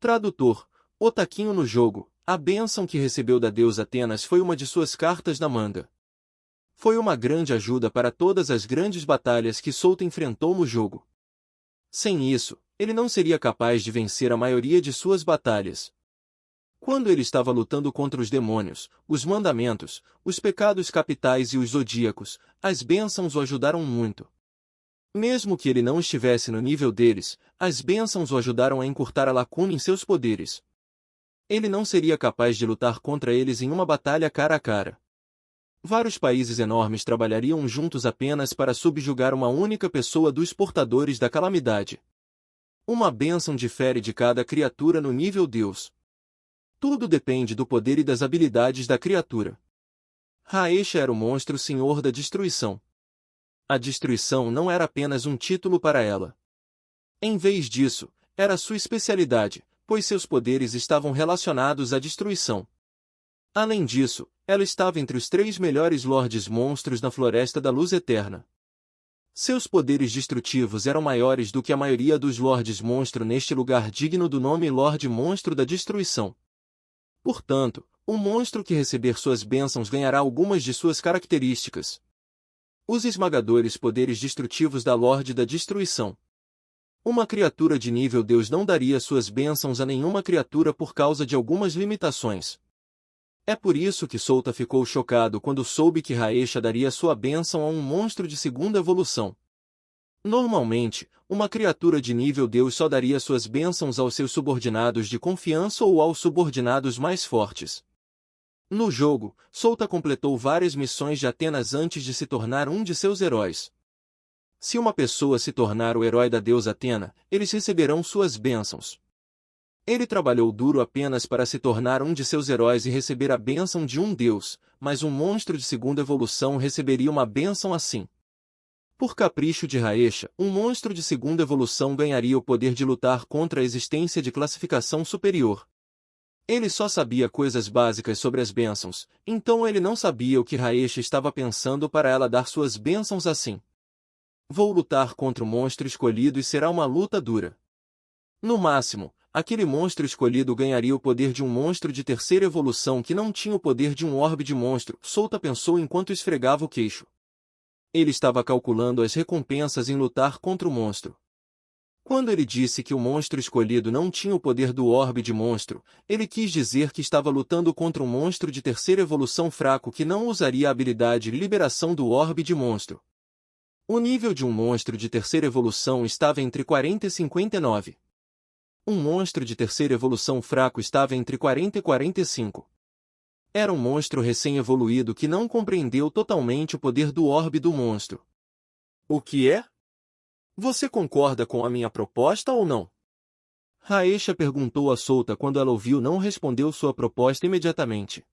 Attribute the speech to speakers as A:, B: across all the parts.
A: Tradutor: o taquinho no jogo. A bênção que recebeu da deusa Atenas foi uma de suas cartas na manga. Foi uma grande ajuda para todas as grandes batalhas que Souta enfrentou no jogo. Sem isso, ele não seria capaz de vencer a maioria de suas batalhas. Quando ele estava lutando contra os demônios, os mandamentos, os pecados capitais e os zodíacos, as bênçãos o ajudaram muito. Mesmo que ele não estivesse no nível deles, as bênçãos o ajudaram a encurtar a lacuna em seus poderes. Ele não seria capaz de lutar contra eles em uma batalha cara a cara. Vários países enormes trabalhariam juntos apenas para subjugar uma única pessoa dos portadores da calamidade. Uma bênção difere de cada criatura no nível Deus. Tudo depende do poder e das habilidades da criatura. Raesha era o monstro senhor da destruição. A destruição não era apenas um título para ela. Em vez disso, era sua especialidade, pois seus poderes estavam relacionados à destruição. Além disso, ela estava entre os 3 melhores Lordes Monstros na Floresta da Luz Eterna. Seus poderes destrutivos eram maiores do que a maioria dos Lordes Monstro neste lugar digno do nome Lorde Monstro da Destruição. Portanto, o monstro que receber suas bênçãos ganhará algumas de suas características. Os esmagadores poderes destrutivos da Lorde da Destruição. Uma criatura de nível Deus não daria suas bênçãos a nenhuma criatura por causa de algumas limitações. É por isso que Souta ficou chocado quando soube que Raesha daria sua bênção a um monstro de segunda evolução. Normalmente, uma criatura de nível Deus só daria suas bênçãos aos seus subordinados de confiança ou aos subordinados mais fortes. No jogo, Souta completou várias missões de Atenas antes de se tornar um de seus heróis. Se uma pessoa se tornar o herói da deusa Atena, eles receberão suas bênçãos. Ele trabalhou duro apenas para se tornar um de seus heróis e receber a bênção de um deus, mas um monstro de segunda evolução receberia uma bênção assim. Por capricho de Raesha, um monstro de segunda evolução ganharia o poder de lutar contra a existência de classificação superior. Ele só sabia coisas básicas sobre as bênçãos, então ele não sabia o que Raesha estava pensando para ela dar suas bênçãos assim. Vou lutar contra o monstro escolhido e será uma luta dura. No máximo, aquele monstro escolhido ganharia o poder de um monstro de terceira evolução que não tinha o poder de um orbe de monstro, Souta pensou enquanto esfregava o queixo. Ele estava calculando as recompensas em lutar contra o monstro. Quando ele disse que o monstro escolhido não tinha o poder do orbe de monstro, ele quis dizer que estava lutando contra um monstro de terceira evolução fraco que não usaria a habilidade Liberação do orbe de monstro. O nível de um monstro de terceira evolução estava entre 40 e 59. Um monstro de terceira evolução fraco estava entre 40 e 45. Era um monstro recém-evoluído que não compreendeu totalmente o poder do orbe do monstro. O que é? Você concorda com a minha proposta ou não? Raesha perguntou a Souta quando ela ouviu não respondeu sua proposta imediatamente.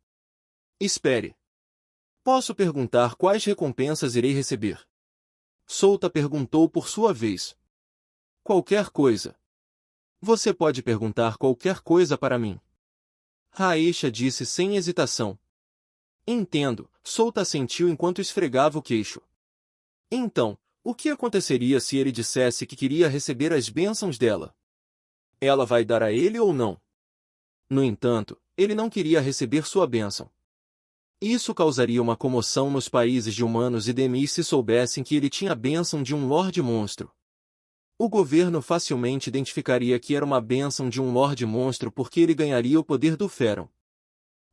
A: Espere. Posso perguntar quais recompensas irei receber? Souta perguntou por sua vez. Qualquer coisa. Você pode perguntar qualquer coisa para mim. Raesha disse sem hesitação. Entendo, Souta assentiu enquanto esfregava o queixo. Então, o que aconteceria se ele dissesse que queria receber as bênçãos dela? Ela vai dar a ele ou não? No entanto, ele não queria receber sua bênção. Isso causaria uma comoção nos países de humanos e demis se soubessem que ele tinha a bênção de um Lorde Monstro. O governo facilmente identificaria que era uma bênção de um Lorde Monstro porque ele ganharia o poder do Fêron.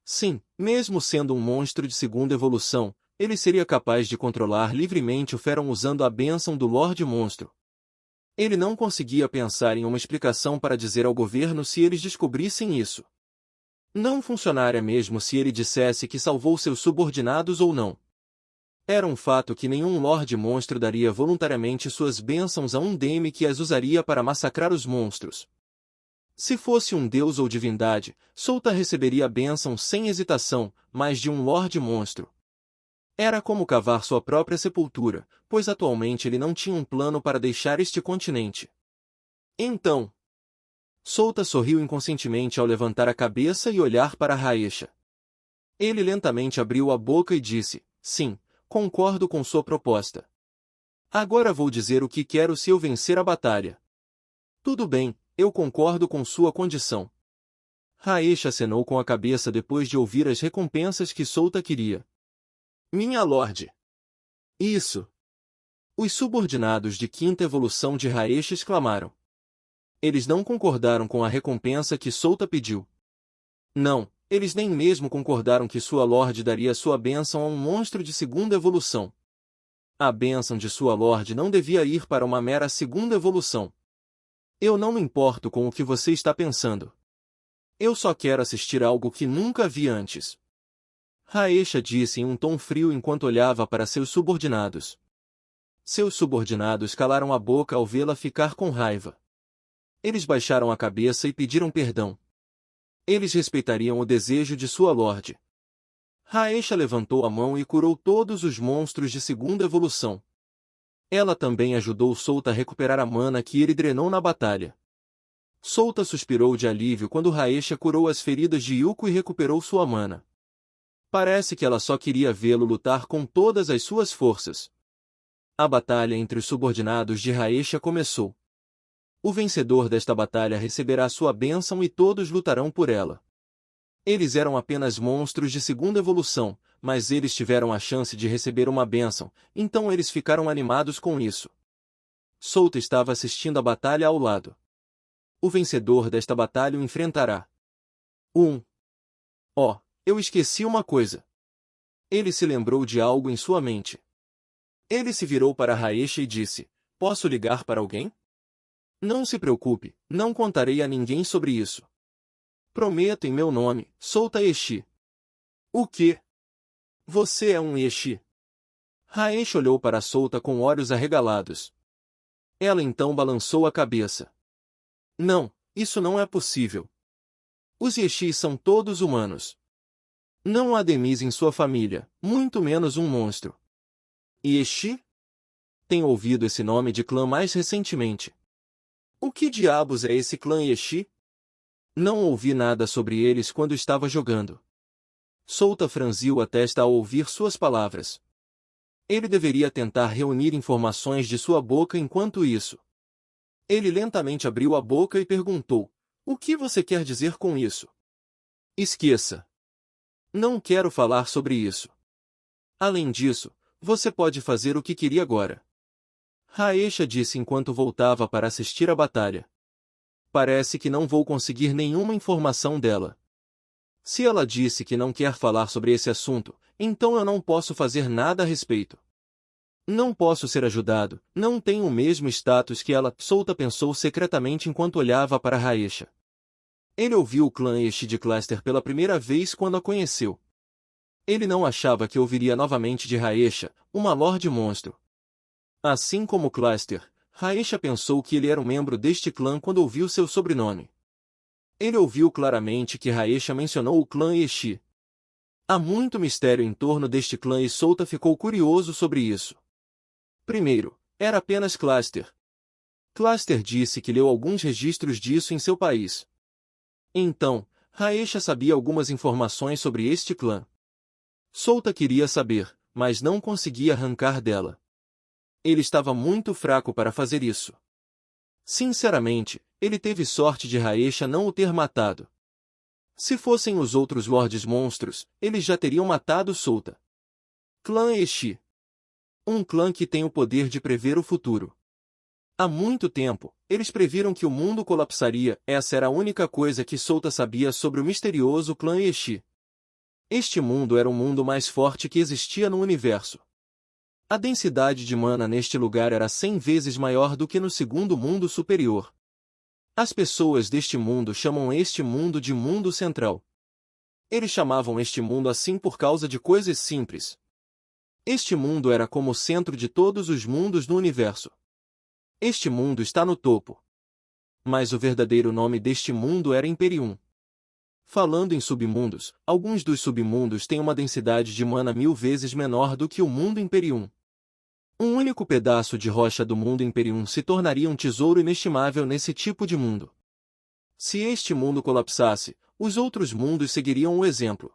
A: Sim, mesmo sendo um monstro de segunda evolução, ele seria capaz de controlar livremente o Fêron usando a bênção do Lorde Monstro. Ele não conseguia pensar em uma explicação para dizer ao governo se eles descobrissem isso. Não funcionaria mesmo se ele dissesse que salvou seus subordinados ou não. Era um fato que nenhum Lorde Monstro daria voluntariamente suas bênçãos a um DM que as usaria para massacrar os monstros. Se fosse um deus ou divindade, Souta receberia a bênção sem hesitação, mas de um Lorde Monstro. Era como cavar sua própria sepultura, pois atualmente ele não tinha um plano para deixar este continente. Então, Souta sorriu inconscientemente ao levantar a cabeça e olhar para Raesha. Ele lentamente abriu a boca e disse, sim, concordo com sua proposta. Agora vou dizer o que quero se eu vencer a batalha. Tudo bem, eu concordo com sua condição. Raesh acenou com a cabeça depois de ouvir as recompensas que Solta queria. Minha lorde. Isso. Os subordinados de quinta evolução de Raesh exclamaram. Eles não concordaram com a recompensa que Solta pediu. Não, eles nem mesmo concordaram que sua lorde daria sua bênção a um monstro de segunda evolução. A bênção de sua lorde não devia ir para uma mera segunda evolução. Eu não me importo com o que você está pensando. Eu só quero assistir algo que nunca vi antes. Raesha disse em um tom frio enquanto olhava para seus subordinados. Seus subordinados calaram a boca ao vê-la ficar com raiva. Eles baixaram a cabeça e pediram perdão. Eles respeitariam o desejo de sua lorde. Raesha levantou a mão e curou todos os monstros de segunda evolução. Ela também ajudou Solta a recuperar a mana que ele drenou na batalha. Solta suspirou de alívio quando Raesha curou as feridas de Yuko e recuperou sua mana. Parece que ela só queria vê-lo lutar com todas as suas forças. A batalha entre os subordinados de Raesha começou. O vencedor desta batalha receberá sua bênção e todos lutarão por ela. Eles eram apenas monstros de segunda evolução, mas eles tiveram a chance de receber uma bênção, então eles ficaram animados com isso. Solta estava assistindo a batalha ao lado. O vencedor desta batalha o enfrentará. Eu esqueci uma coisa. Ele se lembrou de algo em sua mente. Ele se virou para Raesha e disse, posso ligar para alguém? Não se preocupe, não contarei a ninguém sobre isso. Prometo em meu nome, Solta Eshi. O quê? Você é um Eshi? Raesha olhou para Solta com olhos arregalados. Ela então balançou a cabeça. Não, isso não é possível. Os Eshis são todos humanos. Não há Demis em sua família, muito menos um monstro. Eshi? Tenho ouvido esse nome de clã mais recentemente. O que diabos é esse clã Eshi? Não ouvi nada sobre eles quando estava jogando. Solta franziu a testa ao ouvir suas palavras. Ele deveria tentar reunir informações de sua boca enquanto isso. Ele lentamente abriu a boca e perguntou, o que você quer dizer com isso? Esqueça. Não quero falar sobre isso. Além disso, você pode fazer o que queria agora. Raesha disse enquanto voltava para assistir a batalha. Parece que não vou conseguir nenhuma informação dela. Se ela disse que não quer falar sobre esse assunto, então eu não posso fazer nada a respeito. Não posso ser ajudado, não tenho o mesmo status que ela, Solta pensou secretamente enquanto olhava para Raesha. Ele ouviu o clã Eshi de Cluster pela primeira vez quando a conheceu. Ele não achava que ouviria novamente de Raesha, uma Lorde Monstro. Assim como Cluster, Raesha pensou que ele era um membro deste clã quando ouviu seu sobrenome. Ele ouviu claramente que Raesha mencionou o clã Eshi. Há muito mistério em torno deste clã e Solta ficou curioso sobre isso. Primeiro, era apenas Cluster. Cluster disse que leu alguns registros disso em seu país. Então, Raesha sabia algumas informações sobre este clã. Solta queria saber, mas não conseguia arrancar dela. Ele estava muito fraco para fazer isso. Sinceramente, ele teve sorte de Raesha não o ter matado. Se fossem os outros Lordes Monstros, eles já teriam matado Solta. Clã Eshi. Um clã que tem o poder de prever o futuro. Há muito tempo, eles previram que o mundo colapsaria, essa era a única coisa que Solta sabia sobre o misterioso clã Eshi. Este mundo era o mundo mais forte que existia no universo. A densidade de mana neste lugar era 100 vezes maior do que no segundo mundo superior. As pessoas deste mundo chamam este mundo de mundo central. Eles chamavam este mundo assim por causa de coisas simples. Este mundo era como o centro de todos os mundos no universo. Este mundo está no topo. Mas o verdadeiro nome deste mundo era Imperium. Falando em submundos, alguns dos submundos têm uma densidade de mana 1000 vezes menor do que o mundo Imperium. Um único pedaço de rocha do mundo Imperium se tornaria um tesouro inestimável nesse tipo de mundo. Se este mundo colapsasse, os outros mundos seguiriam o exemplo.